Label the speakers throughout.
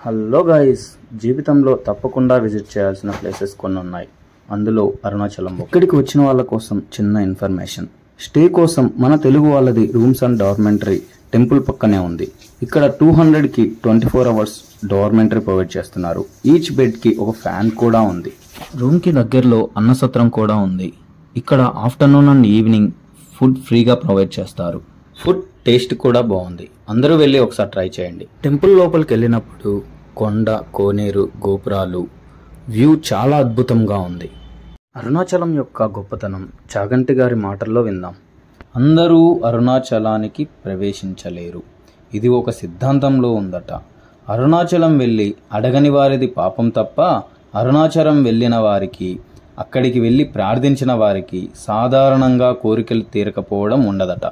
Speaker 1: Hello guys, జీవితంలో తప్పకుండా visit చేయాల్సిన ప్లేసెస్ కొన్ని ఉన్నాయి. అందులో అరుణాచలం. ఇక్కడికి వచ్చిన వాళ్ళ కోసం చిన్న ఇన్ఫర్మేషన్. స్టే కోసం మన తెలుగు వాళ్ళది రూమ్స్ అండ్ డార్మెంటరీ టెంపుల్ పక్కనే ఉంది. ఇక్కడ 200కి 24 hours డార్మెంటరీ ప్రొవైడ్ చేస్తున్నారు. ఈచ్ బెడ్కి ఒక ఫ్యాన్ కూడా ఉంది. రూమ్కి దగ్గరలో అన్నసత్రం కూడా ఉంది. ఇక్కడ ఆఫ్టర్నూన్ అండ్ ఈవినింగ్ ఫుడ్ ఫ్రీగా ప్రొవైడ్ చేస్తారు. ఫుడ్ టేస్ట్ కూడా బాగుంది. అందరూ వెళ్ళి ఒకసారి ట్రై చేయండి. టెంపుల్ లోపలికి వెళ్ళినప్పుడు కొండ, కోనేరు, గోపురాలు వ్యూ చాలా అద్భుతంగా ఉంది. అరుణాచలం యొక్క గొప్పతనం చాగంటి గారి మాటల్లో విందాం. అందరూ అరుణాచలానికి ప్రవేశించలేరు. ఇది ఒక సిద్ధాంతంలో ఉందట. అరుణాచలం వెళ్ళి అడగని వారిది పాపం తప్ప, అరుణాచలం వెళ్ళిన వారికి, అక్కడికి వెళ్ళి ప్రార్థించిన వారికి సాధారణంగా కోరికలు తీరకపోవడం ఉండదట.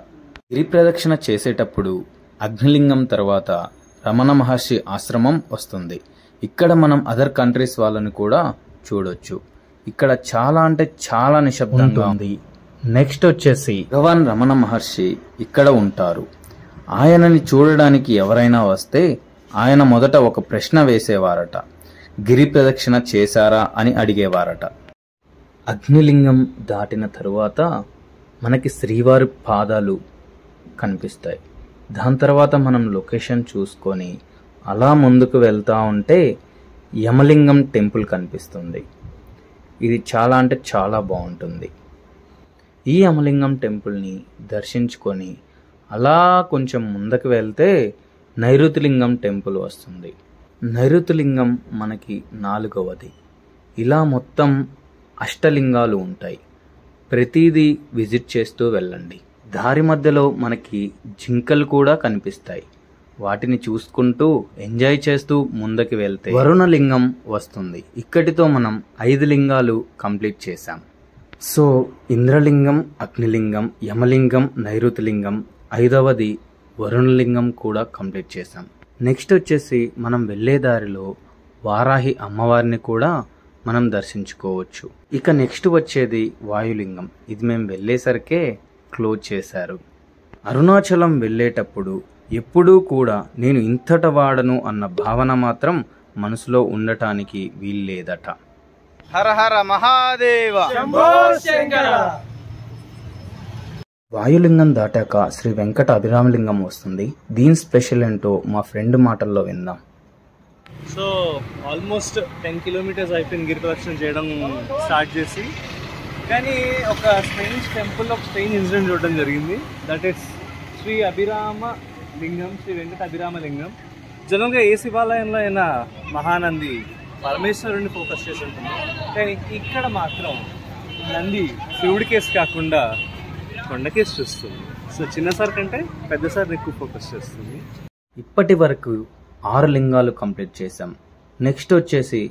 Speaker 1: గిరి ప్రదక్షిణ చేసేటప్పుడు అగ్నిలింగం తర్వాత రమణ మహర్షి ఆశ్రమం వస్తుంది. ఇక్కడ మనం అదర్ కంట్రీస్ వాళ్ళని కూడా చూడొచ్చు. ఇక్కడ చాలా అంటే చాలా నిశ్శబ్దంగా ఉంది. నెక్స్ట్ వచ్చేసి భగవాన్ రమణ మహర్షి ఇక్కడ ఉంటారు. ఆయనని చూడడానికి ఎవరైనా వస్తే ఆయన మొదట ఒక ప్రశ్న వేసేవారట. గిరి ప్రదక్షిణ చేశారా అని అడిగేవారట. అగ్నిలింగం దాటిన తరువాత మనకి శ్రీవారి పాదాలు కనిపిస్తాయి. దాని తర్వాత మనం లొకేషన్ చూసుకొని అలా ముందుకు వెళ్తూ ఉంటే యమలింగం టెంపుల్ కనిపిస్తుంది. ఇది చాలా అంటే చాలా బాగుంటుంది. ఈ యమలింగం టెంపుల్ని దర్శించుకొని అలా కొంచెం ముందుకు వెళ్తే నైరుతిలింగం టెంపుల్ వస్తుంది. నైరుతిలింగం మనకి 4వది. ఇలా మొత్తం అష్టలింగాలు ఉంటాయి. ప్రతిదీ విజిట్ చేస్తూ వెళ్ళండి. దారి మధ్యలో మనకి జింకలు కూడా కనిపిస్తాయి. వాటిని చూసుకుంటూ ఎంజాయ్ చేస్తూ ముందుకు వెళ్తే వరుణలింగం వస్తుంది. ఇక్కడితో మనం 5 లింగాలు కంప్లీట్ చేశాం. సో ఇంద్రలింగం, అగ్నిలింగం, యమలింగం, నైరుతిలింగం, 5వది వరుణలింగం కూడా కంప్లీట్ చేశాం. నెక్స్ట్ వచ్చేసి మనం వెళ్ళే దారిలో వారాహి అమ్మవారిని కూడా మనం దర్శించుకోవచ్చు. ఇక నెక్స్ట్ వచ్చేది వాయులింగం. ఇది మేము వెళ్ళేసరికే క్లోజ్ చేశారు. అరుణాచలం వెళ్ళేటప్పుడు ఎప్పుడూ కూడా నేను ఇంతట వాడను అన్న భావన మాత్రం మనసులో ఉండటానికి వీల్లేదట.
Speaker 2: హర హర మహాదేవ, శంభో శంకర.
Speaker 1: వాయులింగం దాటాక శ్రీ వెంకట అభిరామలింగం వస్తుంది. దీని స్పెషల్ ఏంటో మా ఫ్రెండ్ మాటల్లో విందాం.
Speaker 2: సో ఆల్మోస్ట్ 10 kilometers అయిపోయింది గిరి ప్రదక్షిణ చేయడం స్టార్ట్ చేసి. కానీ ఒక స్ట్రేంజ్ టెంపుల్, ఒక స్ట్రేంజ్ ఇన్సిడెంట్ చూడడం జరిగింది. దట్ ఈస్ శ్రీ అభిరామ లింగం, శ్రీ వెంకట అభిరామ లింగం. జనరల్గా ఏ శివాలయంలో అయినా మహానంది పరమేశ్వరుని ఫోకస్ చేసి ఉంటుంది. కానీ ఇక్కడ మాత్రం నంది శివుడి కేసు కాకుండా కొండకేసి చూస్తుంది. సో చిన్నసారి కంటే పెద్దసారి ఎక్కువ ఫోకస్ చేస్తుంది.
Speaker 1: ఇప్పటి వరకు 6 లింగాలు కంప్లీట్ చేశాం. నెక్స్ట్ వచ్చేసి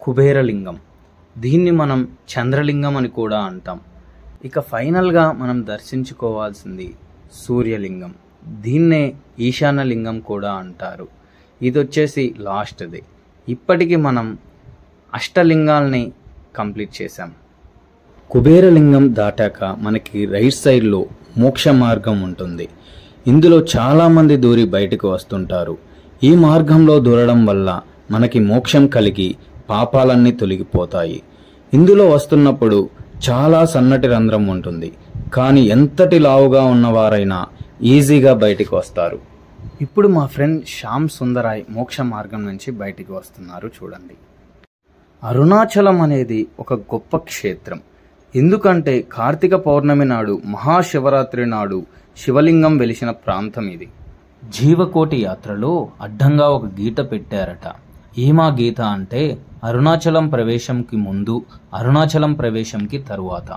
Speaker 1: కుబేరలింగం. దీన్ని మనం చంద్రలింగం అని కూడా అంటాం. ఇక ఫైనల్గా మనం దర్శించుకోవాల్సింది సూర్యలింగం. దీన్నే ఈశాన్యలింగం కూడా అంటారు. ఇది వచ్చేసి లాస్ట్ది. ఇప్పటికి మనం అష్టలింగాల్ని కంప్లీట్ చేశాం. కుబేరలింగం దాటాక మనకి రైట్ సైడ్లో మోక్ష మార్గం ఉంటుంది. ఇందులో చాలామంది దూరి బయటకు వస్తుంటారు. ఈ మార్గంలో దూరడం వల్ల మనకి మోక్షం కలిగి పాపాలన్నీ తొలగిపోతాయి. ఇందులో వస్తున్నప్పుడు చాలా సన్నటి రంధ్రం ఉంటుంది. కానీ ఎంతటి లావుగా ఉన్నవారైనా ఈజీగా బయటికి వస్తారు. ఇప్పుడు మా ఫ్రెండ్ శ్యామ్ సుందరాయ్ మోక్ష మార్గం నుంచి బయటికి వస్తున్నారు. చూడండి. అరుణాచలం అనేది ఒక గొప్ప క్షేత్రం. ఎందుకంటే కార్తీక పౌర్ణమి నాడు, మహాశివరాత్రి నాడు శివలింగం వెలిసిన ప్రాంతం ఇది. జీవకోటి యాత్రలో అడ్డంగా ఒక గీత పెట్టారట. ఏమా గీత అంటే అరుణాచలం ప్రవేశంకి ముందు, అరుణాచలం ప్రవేశంకి తరువాత.